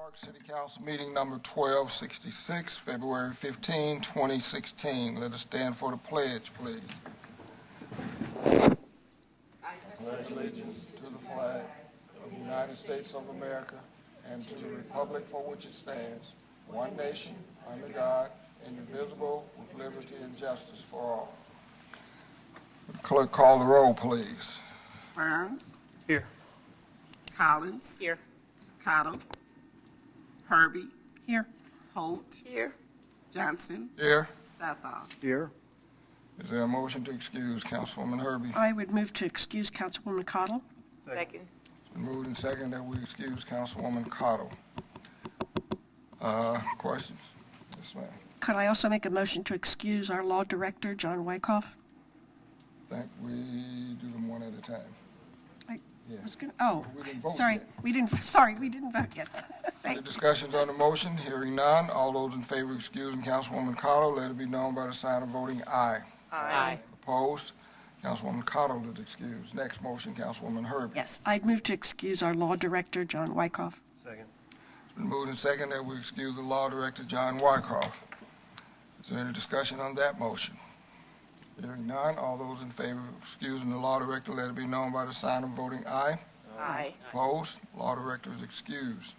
Park City Council meeting number 1266, February 15, 2016. Let us stand for the pledge, please. I pledge allegiance to the flag of the United States of America and to the republic for which it stands, one nation, under God, indivisible, with liberty and justice for all. Clerk, call the roll, please. Burns. Here. Collins. Here. Cottle. Herbie. Here. Holt. Here. Johnson. Here. Southall. Here. Is there a motion to excuse Councilwoman Herbie? I would move to excuse Councilwoman Cottle. Second. It's been moved and seconded that we excuse Councilwoman Cottle. Questions? Yes, ma'am. Could I also make a motion to excuse our law director, John Wyckoff? I think we do them one at a time. I was gonna, oh, We didn't vote sorry, yet. we didn't vote yet. Any Thank you. discussions on the motion? Hearing none. All those in favor of excusing Councilwoman Cottle, let it be known by the sign of voting aye. Aye. Opposed? Councilwoman Cottle is excused. Next motion, Councilwoman Herbie. Yes, I'd move to excuse our law director, John Wyckoff. Second. It's been moved and seconded that we excuse the Law Director, John Wyckoff. Is there any discussion on that motion? Hearing none. All those in favor of excusing the Law Director, let it be known by the sign of voting aye. Aye. Opposed? Law Director is excused.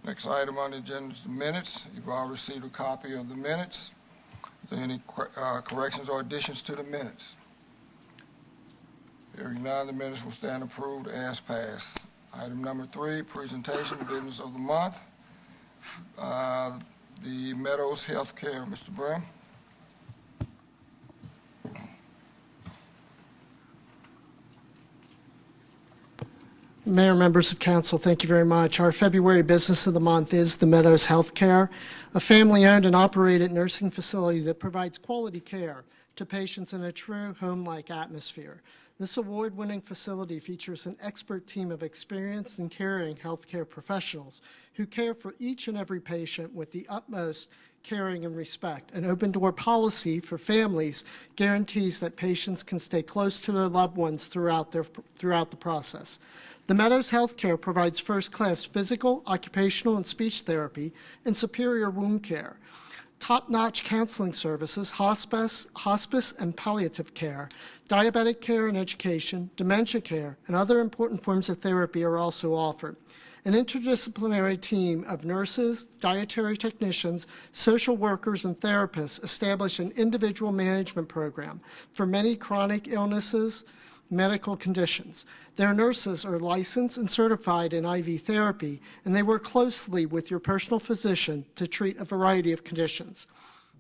Next item on the agenda is the minutes. You've all received a copy of the minutes. Are there any corrections or additions to the minutes? Hearing none, the minutes will stand approved as passed. Item number 3, presentation business of the month. The Meadows Healthcare, Mr. Brim. Mayor, members of council, thank you very much. Our February business of the month is the Meadows Healthcare, a family-owned and operated nursing facility that provides quality care to patients in a true home-like atmosphere. This award-winning facility features an expert team of experienced and caring healthcare professionals who care for each and every patient with the utmost caring and respect. An open-door policy for families guarantees that patients can stay close to their loved ones throughout the process. The Meadows Healthcare provides first-class physical, occupational, and speech therapy and superior wound care, top-notch counseling services, hospice and palliative care, diabetic care and education, dementia care, and other important forms of therapy are also offered. An interdisciplinary team of nurses, dietary technicians, social workers, and therapists establish an individual management program for many chronic illnesses, medical conditions. Their nurses are licensed and certified in IV therapy, and they work closely with your personal physician to treat a variety of conditions.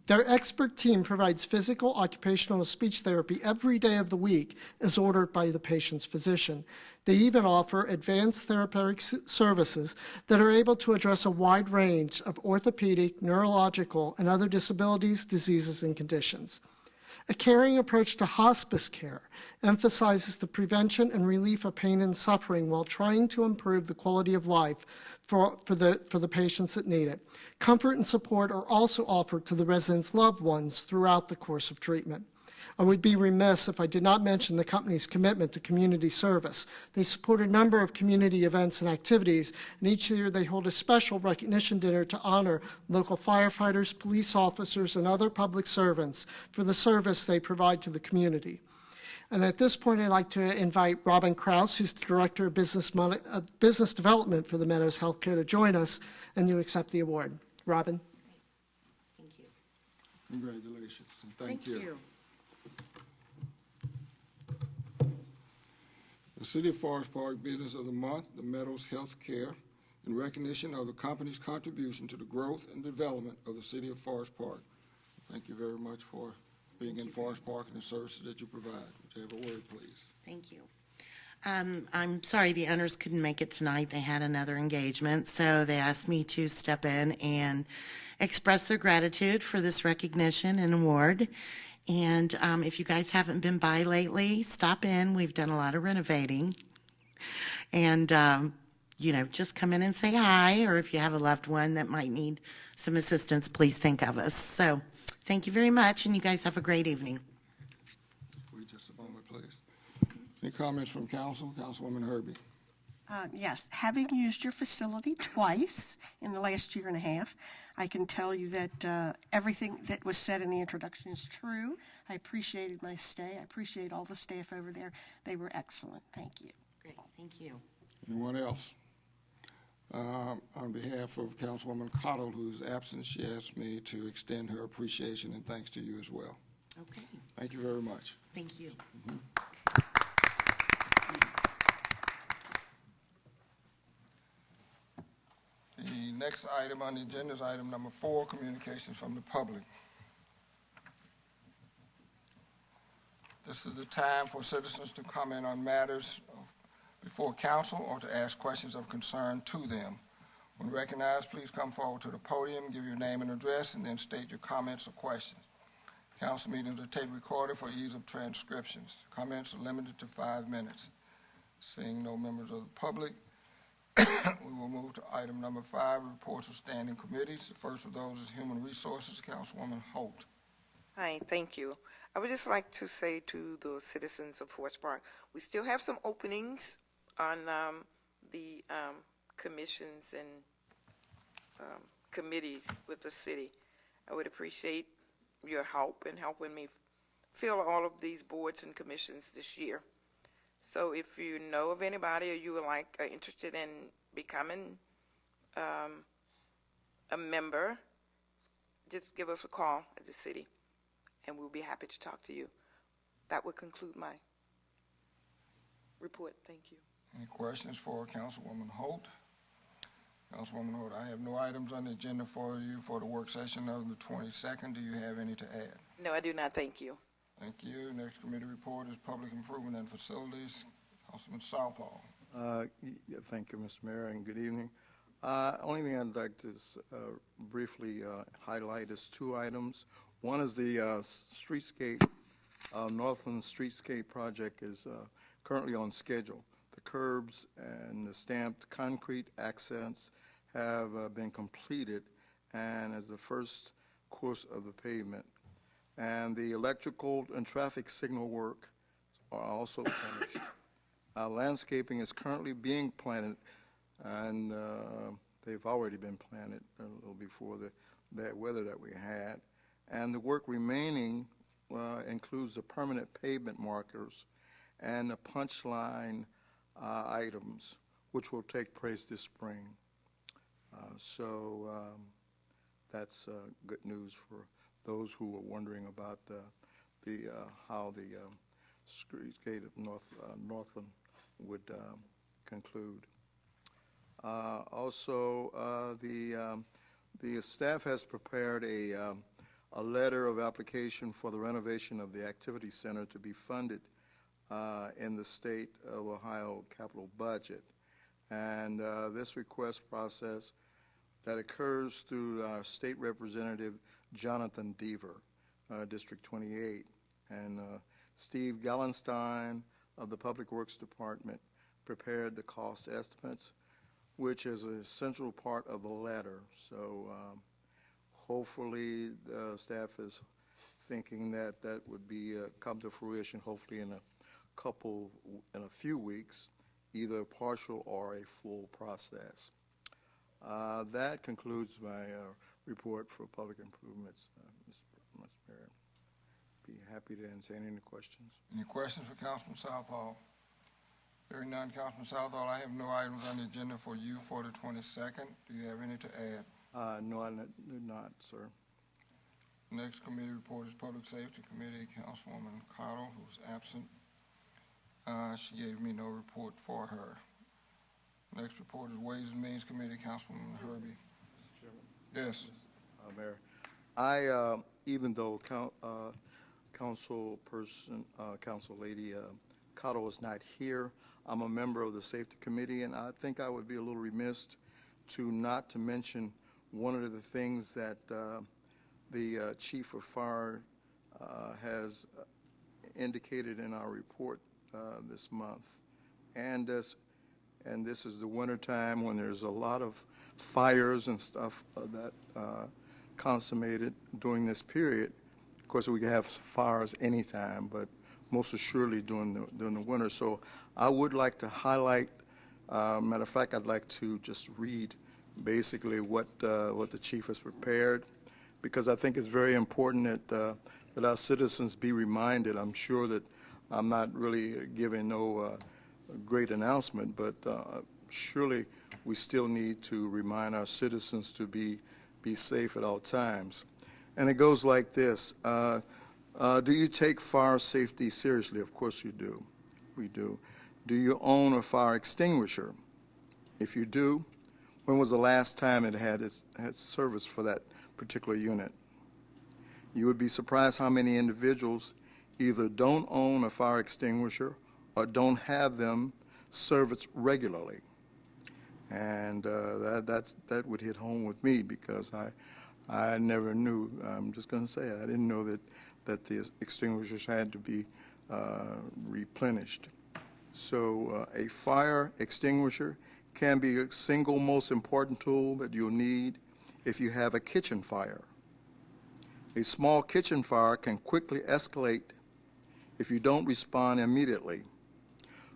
Their expert team provides physical, occupational, and speech therapy every day of the week as ordered by the patient's physician. They even offer advanced therapeutic services that are able to address a wide range of orthopedic, neurological, and other disabilities, diseases, and conditions. A caring approach to hospice care emphasizes the prevention and relief of pain and suffering while trying to improve the quality of life for the patients that need it. Comfort and support are also offered to the residents' loved ones throughout the course of treatment. I would be remiss if I did not mention the company's commitment to community service. They support a number of community events and activities, and each year they hold a special recognition dinner to honor local firefighters, police officers, and other public servants for the service they provide to the community. And at this point, I'd like to invite Robin Krause, who's the Director of Business Development for the Meadows Healthcare, to join us and to accept the award. Robin. Thank you. Congratulations, and thank you. The City of Forest Park Business of the Month, the Meadows Healthcare, in recognition of the company's contribution to the growth and development of the City of Forest Park. Thank you very much for being in Forest Park and the services that you provide. Would you have a word, please? Thank you. I'm sorry the owners couldn't make it tonight. They had another engagement, so they asked me to step in and express their gratitude for this recognition and award. And if you guys haven't been by lately, stop in. We've done a lot of renovating. And, just come in and say hi, or if you have a loved one that might need some assistance, please think of us. So thank you very much, and you guys have a great evening. Wait just a moment, please. Any comments from council? Councilwoman Herbie. Yes, having used your facility twice in the last year and a half, I can tell you that everything that was said in the introduction is true. I appreciated my stay. I appreciate all the staff over there. They were excellent. Thank you. Great, thank you. Anyone else? On behalf of Councilwoman Cottle, who's absent, she asked me to extend her appreciation and thanks to you as well. Okay, Thank you very much. thank you. The next item on the agenda is item number 4, communications from the public. This is the time for citizens to comment on matters before council or to ask questions of concern to them. When recognized, please come forward to the podium, give your name and address, and then state your comments or questions. Council meetings are tape recorded for ease of transcriptions. Comments are limited to 5 minutes. Seeing no members of the public, we will move to item number 5, reports of standing committees. The first of those is Human Resources, Councilwoman Holt. Hi, thank you. I would just like to say to the citizens of Forest Park, we still have some openings on the commissions and committees with the city. I would appreciate your help in helping me fill all of these boards and commissions this year. So if you know of anybody or you are interested in becoming a member, just give us a call at the city, and we'll be happy to talk to you. That would conclude my report. Thank you. Any questions for Councilwoman Holt? Councilwoman Holt, I have no items on the agenda for you for the work session of the 22nd. Do you have any to add? No, I do not. Thank you. Thank you. Next committee report is Public Improvement and Facilities. Councilman Southall. Thank you, Mr. Mayor, and good evening. Only thing I'd like to briefly highlight is 2 items. One is the streetscape, Northland Streetscape project is currently on schedule. The curbs and the stamped concrete accents have been completed and as the first course of the pavement. And the electrical and traffic signal work are also finished. Landscaping is currently being planted, and they've already been planted a little before the bad weather that we had. And the work remaining includes the permanent pavement markers and the punch line items, which will take place this spring. So that's good news for those who are wondering about how the streetscape of Northland would conclude. Also, the staff has prepared a letter of application for the renovation of the activity center to be funded in the state of Ohio capital budget. And this request process that occurs through our state representative, Jonathan Deaver, District 28, and Steve Gallenstein of the Public Works Department prepared the cost estimates, which is a central part of the letter. So hopefully the staff is thinking that that would be come to fruition hopefully in a few weeks, either a partial or a full process. That concludes my report for public improvements, Mr. Mayor. Be happy to answer any questions. Any questions for Councilman Southall? Hearing none, Councilman Southall, I have no items on the agenda for you for the 22nd. Do you have any to add? No, I do not, sir. Next committee report is Public Safety Committee, Councilwoman Cottle, who's absent. She gave me no report for her. Next report is Ways and Means Committee, Councilwoman Herbie. Mr. Chairman? Yes. Mayor, I, even though Council Lady Cottle is not here, I'm a member of the Safety Committee, and I think I would be a little remiss not to mention one of the things that the Chief of Fire has indicated in our report this month. And this is the winter time when there's a lot of fires and stuff that consummated during this period. Of course, we can have fires anytime, but most assuredly during the winter. So I would like to highlight Matter of fact, I'd like to just read basically what the chief has prepared, because I think it's very important that our citizens be reminded. I'm sure that I'm not really giving no great announcement, but surely we still need to remind our citizens to be safe at all times. And it goes like this. Do you take fire safety seriously? Of course you do. We do. Do you own a fire extinguisher? If you do, when was the last time it had service for that particular unit? You would be surprised how many individuals either don't own a fire extinguisher or don't have them serviced regularly. And that would hit home with me, because I never knew. I'm just going to say I didn't know that the extinguishers had to be replenished. So a fire extinguisher can be a single most important tool that you'll need if you have a kitchen fire. A small kitchen fire can quickly escalate if you don't respond immediately.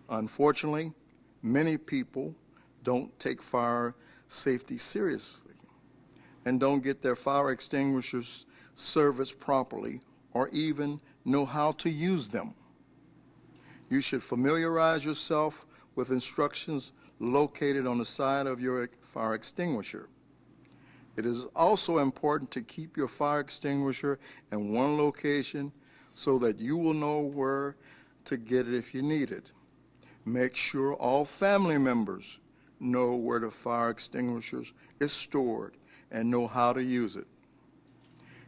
Unfortunately, many people don't take fire safety seriously and don't get their fire extinguishers serviced properly or even know how to use them. You should familiarize yourself with instructions located on the side of your fire extinguisher. It is also important to keep your fire extinguisher in one location so that you will know where to get it if you need it. Make sure all family members know where the fire extinguisher is stored and know how to use it.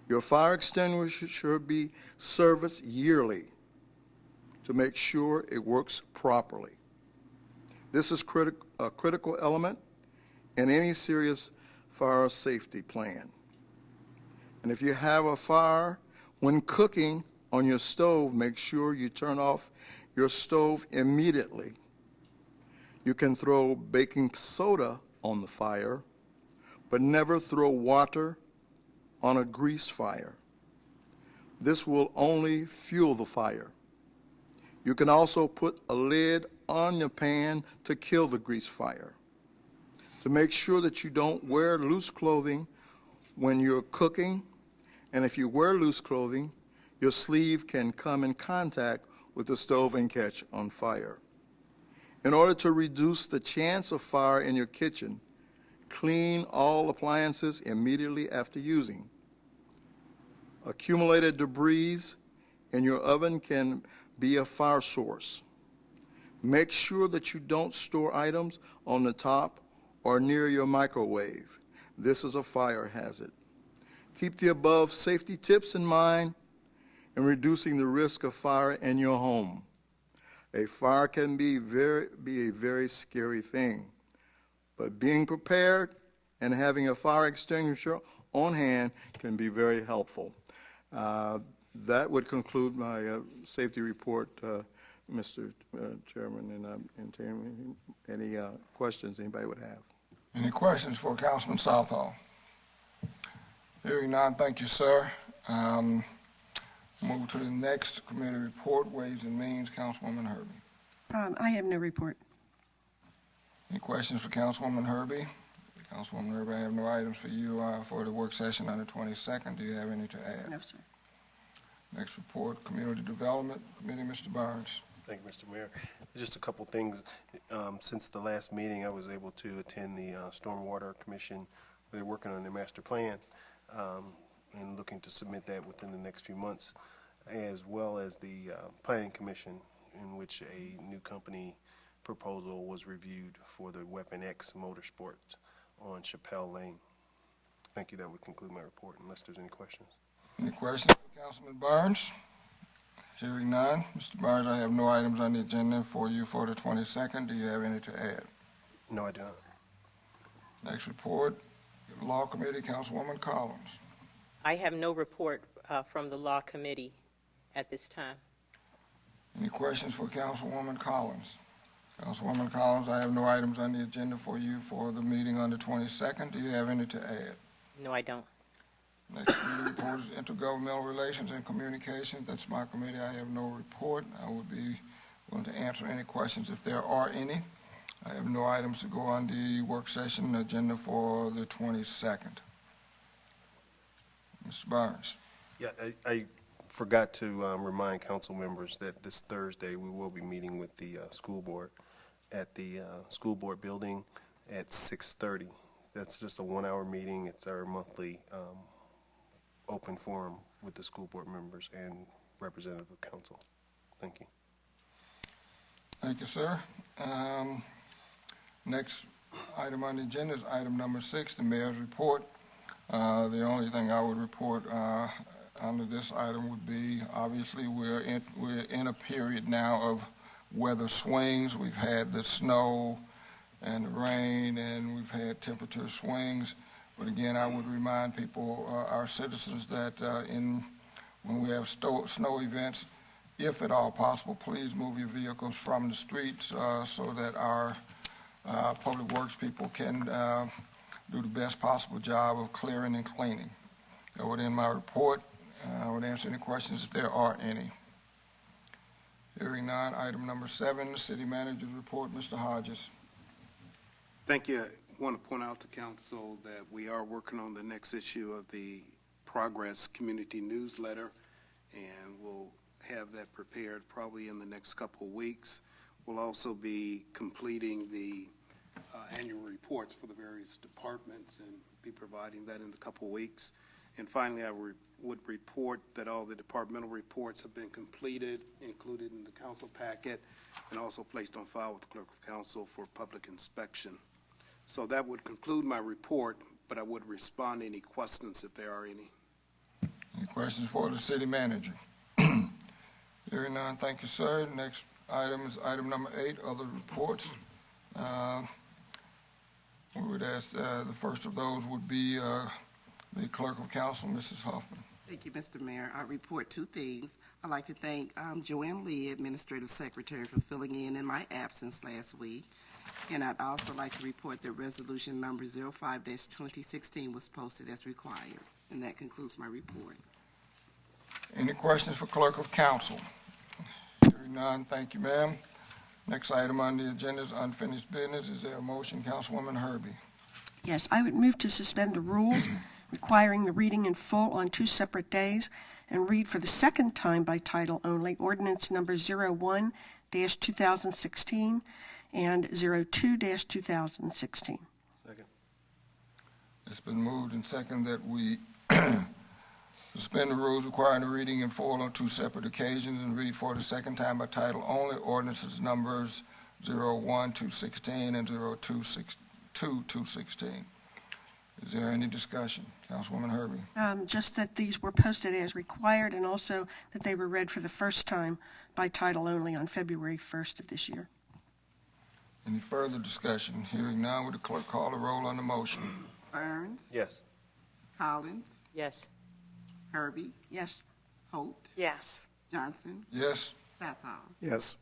Your fire extinguisher should be serviced yearly to make sure it works properly. This is a critical element in any serious fire safety plan. And if you have a fire when cooking on your stove, make sure you turn off your stove immediately. You can throw baking soda on the fire, but never throw water on a grease fire. This will only fuel the fire. You can also put a lid on your pan to kill the grease fire. To make sure that you don't wear loose clothing when you're cooking, and if you wear loose clothing, your sleeve can come in contact with the stove and catch on fire. In order to reduce the chance of fire in your kitchen, clean all appliances immediately after using. Accumulated debris in your oven can be a fire source. Make sure that you don't store items on the top or near your microwave. This is a fire hazard. Keep the above safety tips in mind in reducing the risk of fire in your home. A fire can be a very scary thing, but being prepared and having a fire extinguisher on hand can be very helpful. That would conclude my safety report, Mr. Chairman, and entertain any questions anybody would have. Any questions for Councilman Southall? Hearing none, thank you, sir. Move to the next committee report, Ways and Means, Councilwoman Herbie. I have no report. Any questions for Councilwoman Herbie? Councilwoman Herbie, I have no items for you for the work session on the 22nd. Do you have any to add? No, sir. Next report, Community Development Committee, Mr. Barnes. Thank you, Mr. Mayor. Just a couple things. Since the last meeting, I was able to attend the Stormwater Commission. They're working on their master plan and looking to submit that within the next few months, as well as the Planning Commission, in which a new company proposal was reviewed for the Weapon X Motorsport on Chappelle Lane. Thank you. That would conclude my report, unless there's any questions. Any questions for Councilman Barnes? Hearing none. Mr. Barnes, I have no items on the agenda for you for the 22nd. Do you have any to add? No, I do not. Next report, Law Committee, Councilwoman Collins. I have no report from the Law Committee at this time. Any questions for Councilwoman Collins? Councilwoman Collins, I have no items on the agenda for you for the meeting on the 22nd. Do you have any to add? No, I don't. Next committee report is Intergovernmental Relations and Communications. That's my committee. I have no report. I would be willing to answer any questions if there are any. I have no items to go on the work session agenda for the 22nd. Mr. Burns. Yeah, I forgot to remind council members that this Thursday, we will be meeting with the school board at the school board building at 6:30. That's just a 1-hour meeting. It's our monthly open forum with the school board members and representative of council. Thank you. Thank you, sir. Next item on the agenda is item number 6, the mayor's report. The only thing I would report under this item would be, obviously, we're in a period now of weather swings. We've had the snow and the rain, and we've had temperature swings. But again, I would remind people, our citizens, that when we have snow events, if at all possible, please move your vehicles from the streets so that our public works people can do the best possible job of clearing and cleaning. That would end my report. I would answer any questions if there are any. Hearing none, item number 7, the city manager's report. Mr. Hodges. Thank you. I want to point out to council that we are working on the next issue of the Progress Community Newsletter, and we'll have that prepared probably in the next couple of weeks. We'll also be completing the annual reports for the various departments and be providing that in a couple of weeks. And finally, I would report that all the departmental reports have been completed, included in the council packet, and also placed on file with the clerk of council for public inspection. So that would conclude my report, but I would respond to any questions if there are any. Any questions for the city manager? Hearing none, thank you, sir. Next item is item number 8, other reports. We would ask, the first of those would be the clerk of council, Mrs. Hoffman. Thank you, Mr. Mayor. I report 2 things. I'd like to thank Joanne Lee, Administrative Secretary, for filling in my absence last week. And I'd also like to report that resolution number 05-2016 was posted as required. And that concludes my report. Any questions for clerk of council? Hearing none, thank you, ma'am. Next item on the agenda is unfinished business. Is there a motion, Councilwoman Herbie? Yes, I would move to suspend the rules requiring the reading in full on 2 separate days and read for the second time by title only ordinance number 01-2016 and 02-2016. Second. It's been moved and seconded that we suspend the rules requiring the reading in full on 2 separate occasions and read for the second time by title only ordinances numbers 01-216 and 02-216. Is there any discussion? Councilwoman Herbie. Just that these were posted as required and also that they were read for the first time by title only on February 1st of this year. Any further discussion? Hearing none, would the clerk call the roll on the motion? Burns? Yes. Collins? Yes. Herbie? Yes. Holt? Yes. Johnson? Yes. Southall? Yes.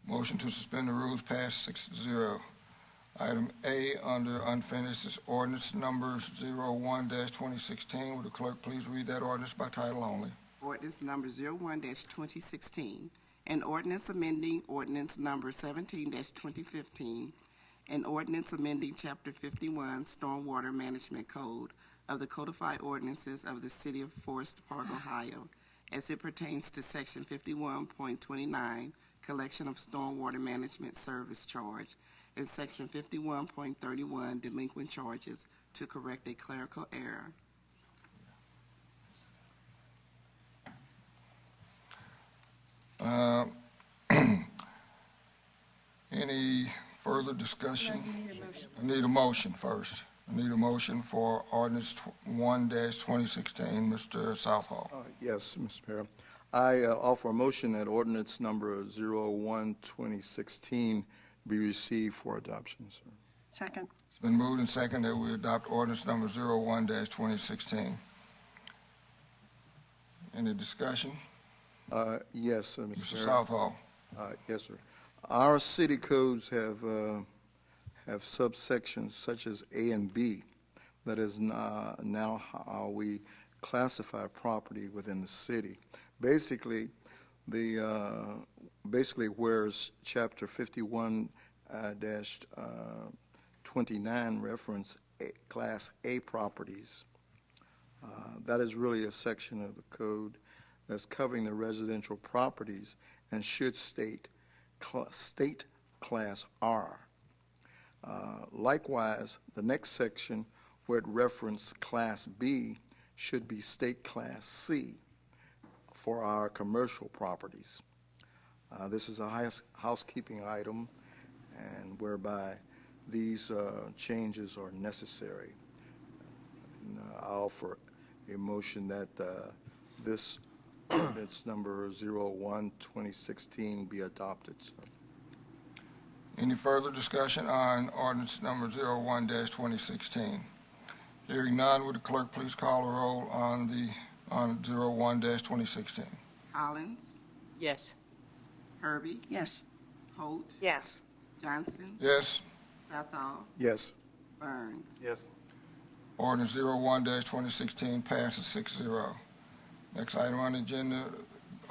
Motion to suspend the rules passed 6-0. Item A under unfinished is ordinance numbers 01-2016. Would the clerk please read that ordinance by title only? Ordinance number 01-2016, an ordinance amending ordinance number 17-2015, an ordinance amending Chapter 51 Stormwater Management Code of the Codified Ordinances of the City of Forest Park, Ohio, as it pertains to Section 51.29, Collection of Stormwater Management Service Charge, and Section 51.31, Delinquent Charges, to correct a clerical error. Any further discussion? I need a motion first. I need a motion for ordinance 1-2016. Mr. Southall. Yes, Mr. Mayor. I offer a motion that ordinance number 01-2016 be received for adoption, sir. Second. It's been moved and seconded that we adopt ordinance number 01-2016. Any discussion? Yes, Mr. Mr. Mayor. Southall. Yes, sir. Our city codes have subsections such as A and B. That is now how we classify property within the city. Basically, whereas Chapter 51 29 reference Class A properties. That is really a section of the code that's covering the residential properties and should state State Class R. Likewise, the next section where it referenced Class B should be State Class C for our commercial properties. This is a housekeeping item, and whereby these changes are necessary. And, I'll offer a motion that this ordinance number 01-2016 be adopted. Sir. Any further discussion on ordinance number 01-2016? Hearing none, would the clerk please call the roll on 01-2016? Collins, Yes. Herbie, Yes. Holt, Yes. Johnson, Yes. Southall, Yes. Burns. Yes. Ordinance 01-2016 passes 6-0. Next item on the agenda,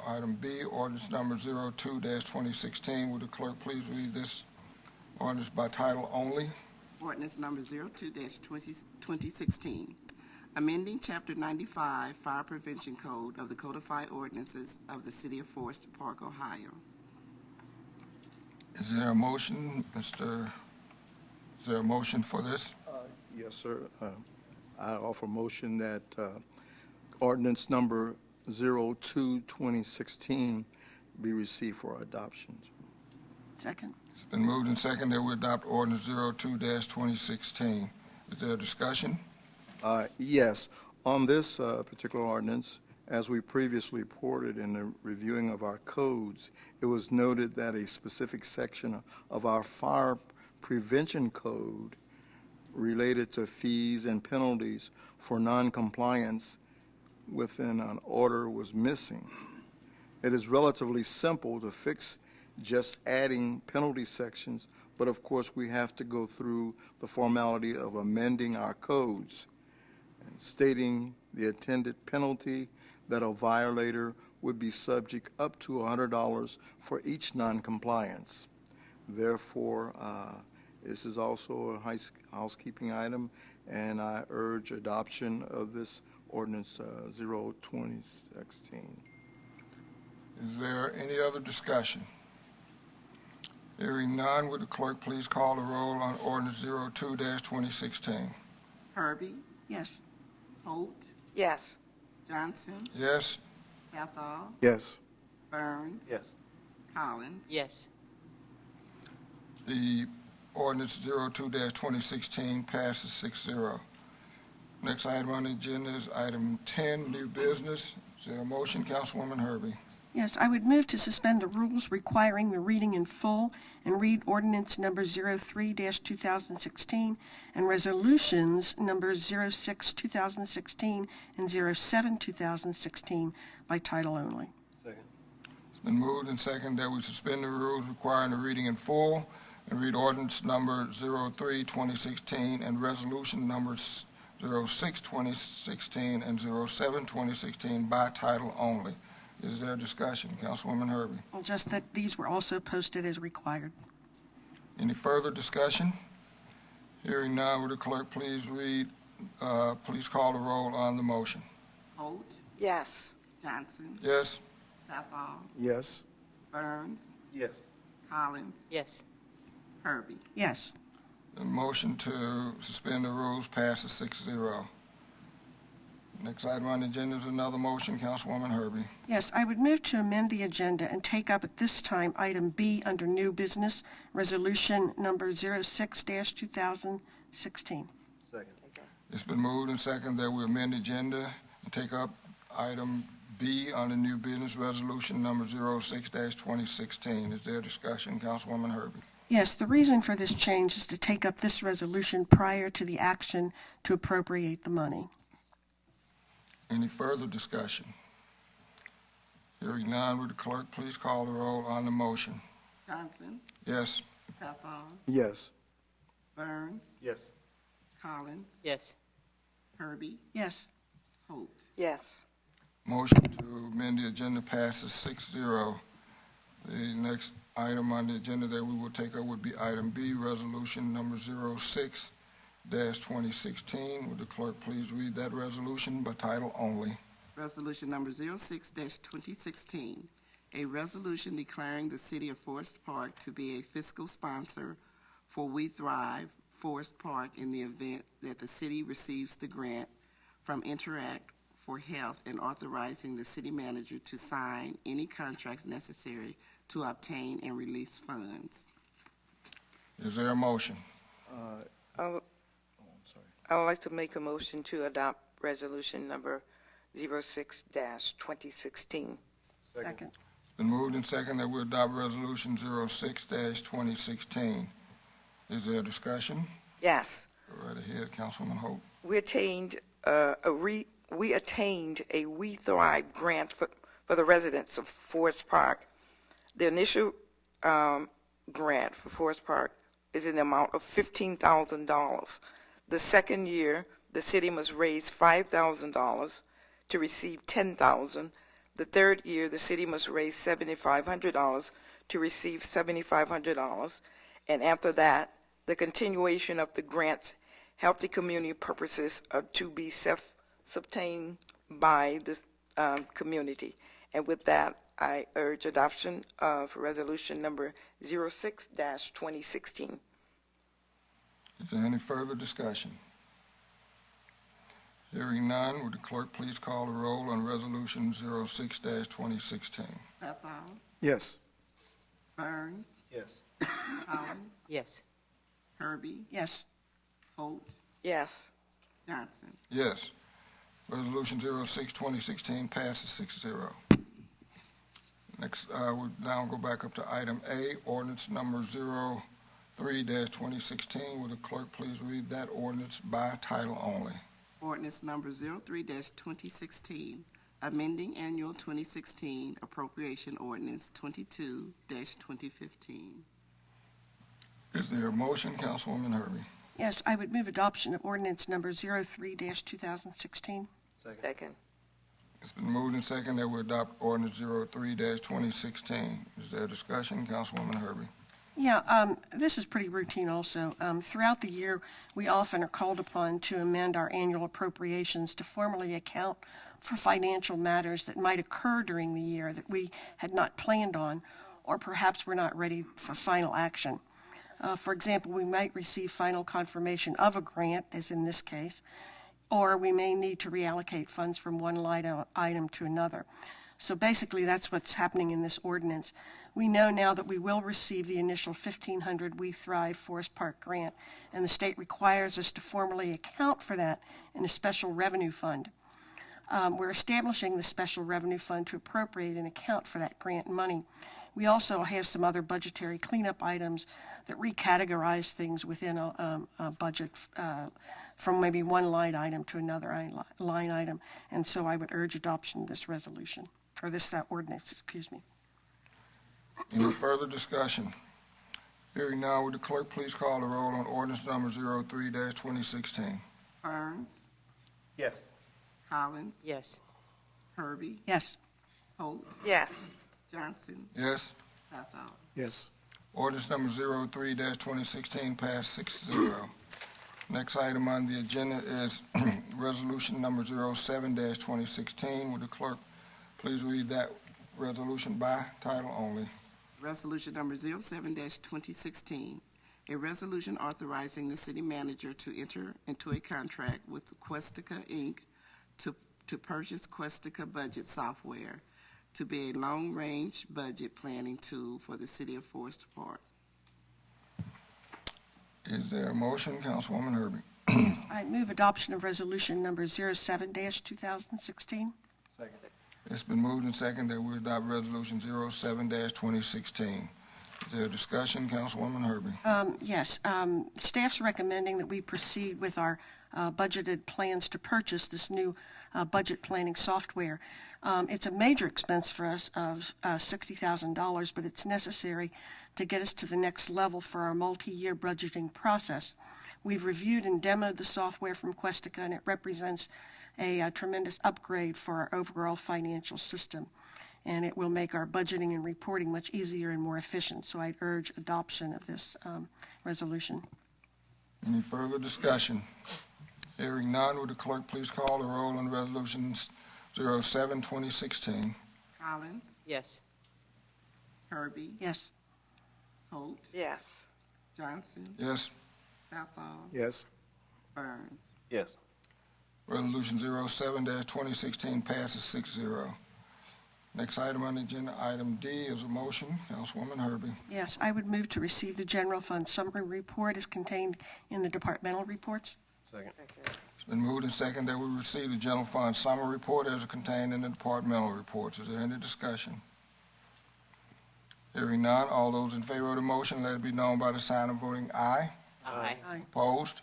item B, ordinance number 02-2016. Would the clerk please read this ordinance by title only? Ordinance number 02-2016, amending Chapter 95 Fire Prevention Code of the Codified Ordinances of the City of Forest Park, Ohio. Is there a motion, Mr.? Is there a motion for this? Yes, sir. I offer motion that ordinance number 02-2016 be received for adoption. Second. It's been moved and seconded that we adopt ordinance 02-2016. Is there a discussion? Yes, on this particular ordinance, as we previously reported in the reviewing of our codes, it was noted that a specific section of our fire prevention code related to fees and penalties for noncompliance within an order was missing. It is relatively simple to fix just adding penalty sections, but of course we have to go through the formality of amending our codes and stating the intended penalty that a violator would be subject up to $100 for each noncompliance. Therefore, this is also a housekeeping item, and I urge adoption of this ordinance 0-2016. Is there any other discussion? Hearing none, would the clerk please call the roll on ordinance 02-2016? Herbie, Yes. Holt, Yes. Johnson, Yes. Southall, Yes. Burns. Yes. Collins. Yes. The ordinance 02-2016 passes 6-0. Next item on the agenda is item 10, new business. Is there a motion, Councilwoman Herbie? Yes, I would move to suspend the rules requiring the reading in full and read ordinance number 03-2016 and resolutions number 06-2016 and 07-2016 by title only. Second. It's been moved and seconded that we suspend the rules requiring the reading in full and read ordinance number 03-2016 and resolution numbers 06-2016 and 07-2016 by title only. Is there discussion? Councilwoman Herbie. Well, just that these were also posted as required. Any further discussion? Hearing none, would the clerk please please call the roll on the motion? Holt, Yes. Johnson, Yes? Southall, Yes. Burns, Yes. Collins, Yes. Herbie. Yes. The motion to suspend the rules passes 6-0. Next item on the agenda is another motion, Councilwoman Herbie. Yes, I would move to amend the agenda and take up at this time item B under new business, resolution number 06-2016. Second. It's been moved and seconded that we amend the agenda and take up item B on the new business resolution number 06-2016. Is there discussion, Councilwoman Herbie? Yes, the reason for this change is to take up this resolution prior to the action to appropriate the money. Any further discussion? Hearing none, would the clerk please call the roll on the motion? Johnson, Yes? Southall, Yes. Burns, Yes. Collins, Yes. Herbie, Yes. Holt. Motion to amend the agenda passes 6-0. The next item on the agenda that we will take up would be item B, resolution number 06-2016. Would the clerk please read that resolution by title only? Resolution number 06-2016, a resolution declaring the city of Forest Park to be a fiscal sponsor for We Thrive Forest Park in the event that the city receives the grant from Interact for Health and authorizing the city manager to sign any contracts necessary to obtain and release funds. Is there a motion? I would like to make a motion to adopt resolution number 06-2016. Second. Been moved and second that we adopt resolution 06-2016. Is there a discussion? Yes. Go right ahead, Councilwoman Hope. We attained a We Thrive grant for the residents of Forest Park. The initial grant for Forest Park is in the amount of $15,000. The second year, the city must raise $5,000 to receive $10,000. The third year, the city must raise $7,500 to receive $7,500. And after that, the continuation of the grant's healthy community purposes are to be self-sustained by this community. And with that, I urge adoption of resolution number 06-2016. Is there any further discussion? Hearing none, would the clerk please call the roll on resolution 06-2016? Bethel, Yes. Burns, Yes. Collins, Yes. Herbie, Yes. Holt, Yes. Johnson. Yes. Resolution 06-2016 passes 6-0. Next, we'll now go back up to item A, ordinance number 03-2016. Would the clerk please read that ordinance by title only? Ordinance number 03-2016, amending annual 2016 appropriation ordinance 22-2015. Is there a motion, Councilwoman Herbie? Yes, I would move adoption of ordinance number 03-2016. Second. It's been moved and second that we adopt ordinance 03-2016. Is there a discussion, Councilwoman Herbie? Yeah, this is pretty routine also. Throughout the year, we often are called upon to amend our annual appropriations to formally account for financial matters that might occur during the year that we had not planned on, or perhaps we're not ready for final action. For example, we might receive final confirmation of a grant, as in this case, or we may need to reallocate funds from one line item to another. So basically, that's what's happening in this ordinance. We know now that we will receive the initial $1,500 We Thrive Forest Park grant, and the state requires us to formally account for that in a special revenue fund. We're establishing the special revenue fund to appropriate and account for that grant money. We also have some other budgetary cleanup items that recategorize things within a budget from maybe one line item to another line item. And so I would urge adoption of this resolution, or this ordinance, excuse me. Any further discussion? Hearing now, would the clerk please call the roll on ordinance number 03-2016? Burns, Yes. Collins, Yes. Herbie, Yes. Holt, Yes. Johnson, Yes. Bethel. Yes. Ordinance number 03-2016 passed 6-0. Next item on the agenda is resolution number 07-2016. Would the clerk please read that resolution by title only? Resolution number 07-2016, a resolution authorizing the city manager to enter into a contract with Questica, Inc. to purchase Questica budget software to be a long-range budget planning tool for the city of Forest Park. Is there a motion, Councilwoman Herbie? I move adoption of resolution number 07-2016. It's been moved and second that we adopt resolution 07-2016. Is there a discussion, Councilwoman Herbie? Yes, staff's recommending that we proceed with our budgeted plans to purchase this new budget planning software. It's a major expense for us of $60,000, but it's necessary to get us to the next level for our multi-year budgeting process. We've reviewed and demoed the software from Questica, and it represents a tremendous upgrade for our overall financial system. and it will make our budgeting and reporting much easier and more efficient. So I'd urge adoption of this resolution. Any further discussion? Hearing none, would the clerk please call the roll on Resolution 07, 2016? Collins, Yes. Herbie, Yes. Holt, Yes. Johnson, Yes. Southall, Yes. Burns. Yes. Resolution 07-2016 passes 6-0. Next item on the agenda, item D, is a motion. Councilwoman Herbie. Yes, I would move to receive the general fund summary report as contained in the departmental reports. Second. It's been moved and seconded that we receive the general fund summary report as contained in the departmental reports. Is there any discussion? Hearing none, all those in favor of the motion, let it be known by the sign of voting aye. Aye. Opposed?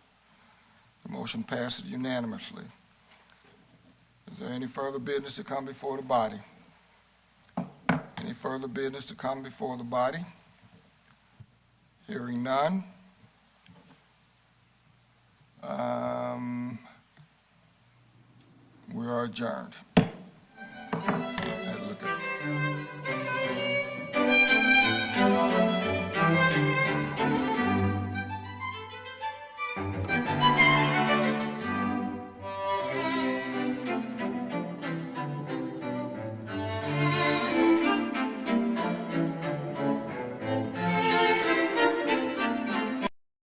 The motion passes unanimously. Is there any further business to come before the body? Any further business to come before the body? Hearing none. We are adjourned.